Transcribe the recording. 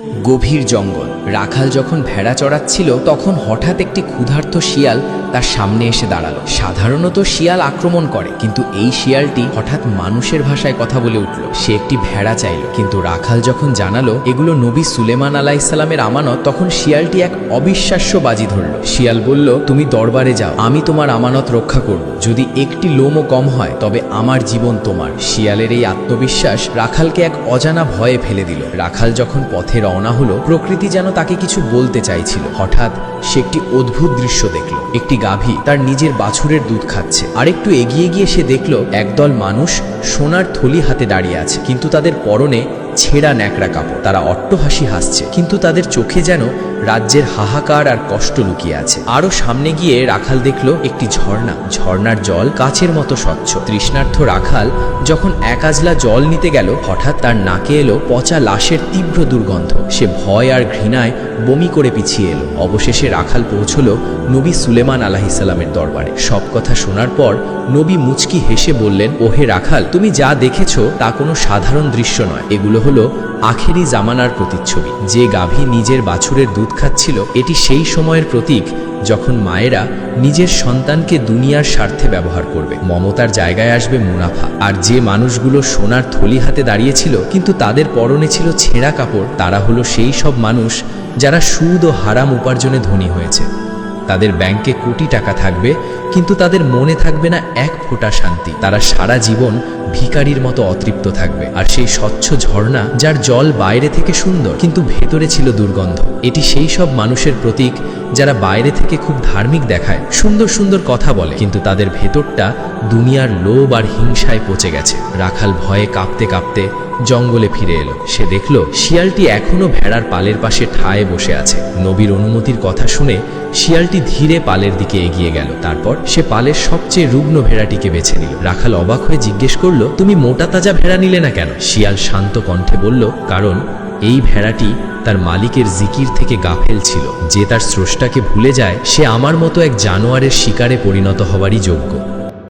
গভীর জঙ্গল। রাখাল যখন ভেড়া চড়াচ্ছিল তখন হঠাৎ একটি ক্ষুধার্ত শিয়াল তার সামনে এসে দাঁড়ালো। সাধারণত শিয়াল আক্রমণ করে, কিন্তু এই শিয়ালটি হঠাৎ মানুষের ভাষায় কথা বলে উঠল। সে একটি ভেড়া চাইল, কিন্তু রাখাল যখন জানালো এগুলো নবী সুলেমান আলাইহিসসালামের আমানত, তখন শিয়ালটি এক অবিশ্বাস্য বাজি ধরল। শিয়াল বলল, তুমি দরবারে যাও, আমি তোমার আমানত রক্ষা করব। যদি একটি লোমও কম হয় তবে আমার জীবন তোমার। শিয়ালের এই আত্মবিশ্বাস রাখালকে এক অজানা ভয়ে ফেলে দিল। রাখাল যখন পথে রওনা হলো, প্রকৃতি যেন তাকে কিছু বলতে চাইছিল। হঠাৎ সে একটি অদ্ভুত দৃশ্য দেখল। একটি গাভী তার নিজের বাছুরের দুধ খাচ্ছে। আর একটু এগিয়ে গিয়ে সে দেখল একদল মানুষ সোনার থলি হাতে দাঁড়িয়ে আছে, কিন্তু তাদের পরনে ছেঁড়া ন্যাকড়া কাপড়। তারা অট্টহাসি হাসছে, কিন্তু তাদের চোখে যেন রাজ্যের হাহাকার আর কষ্ট লুকিয়ে আছে। আরো সামনে গিয়ে রাখাল দেখল একটি ঝর্ণা। ঝর্ণার জল কাচের মতো স্বচ্ছ। তৃষ্ণার্থ রাখাল যখন এক আজলা জল নিতে গেল, হঠাৎ তার নাকে এলো পচা লাশের তীব্র দুর্গন্ধ। সে ভয় আর ঘৃণায় বমি করে পিছিয়ে এলো। অবশেষে রাখাল পৌঁছলো নবী সুলেমান আলাইহিসসালামের দরবারে। সব কথা শোনার পর নবী মুচকি হেসে বললেন, ওহে রাখাল, তুমি যা দেখেছ তা কোনো সাধারণ দৃশ্য নয়। এগুলো হলো আখেরি জামানার প্রতিচ্ছবি। যে গাভী নিজের বাছুরের দুধ খাচ্ছিল, এটি সেই সময়ের প্রতীক যখন মায়েরা নিজের সন্তানকে দুনিয়ার স্বার্থে ব্যবহার করবে। মমতার জায়গায় আসবে মুনাফা। আর যে মানুষগুলো সোনার থলি হাতে দাঁড়িয়েছিল কিন্তু তাদের পরনে ছিল ছেঁড়া কাপড়, তারা হলো সেই সব মানুষ যারা সুদ ও হারাম উপার্জনে ধনী হয়েছে। তাদের ব্যাংকে কোটি টাকা থাকবে, কিন্তু তাদের মনে থাকবে না এক ফোঁটা শান্তি। তারা সারা জীবন ভিখারির মতো অতৃপ্ত থাকবে। আর সেই স্বচ্ছ ঝর্ণা, যার জল বাইরে থেকে সুন্দর কিন্তু ভেতরে ছিল দুর্গন্ধ, এটি সেই সব মানুষের প্রতীক যারা বাইরে থেকে খুব ধার্মিক দেখায়, সুন্দর সুন্দর কথা বলে, কিন্তু তাদের ভেতরটা দুনিয়ার লোভ আর হিংসায় পচে গেছে। রাখাল ভয়ে কাঁপতে কাঁপতে জঙ্গলে ফিরে এলো। সে দেখল শিয়ালটি এখনো ভেড়ার পালের পাশে ঠায় বসে আছে। নবীর অনুমতির কথা শুনে শিয়ালটি ধীরে পালের দিকে এগিয়ে গেল। তারপর সে পালের সবচেয়ে রুগ্ন ভেড়াটিকে বেছে নিল। রাখাল অবাক হয়ে জিজ্ঞেস করল, তুমি মোটা তাজা ভেড়া নিলে না কেন? শিয়াল শান্ত কণ্ঠে বলল, কারণ এই ভেড়াটি তার মালিকের জিকির থেকে গাফেল ছিল। যে তার স্রষ্টাকে ভুলে যায়, সে আমার মতো এক জানোয়ারের শিকারে পরিণত হওয়ারই যোগ্য।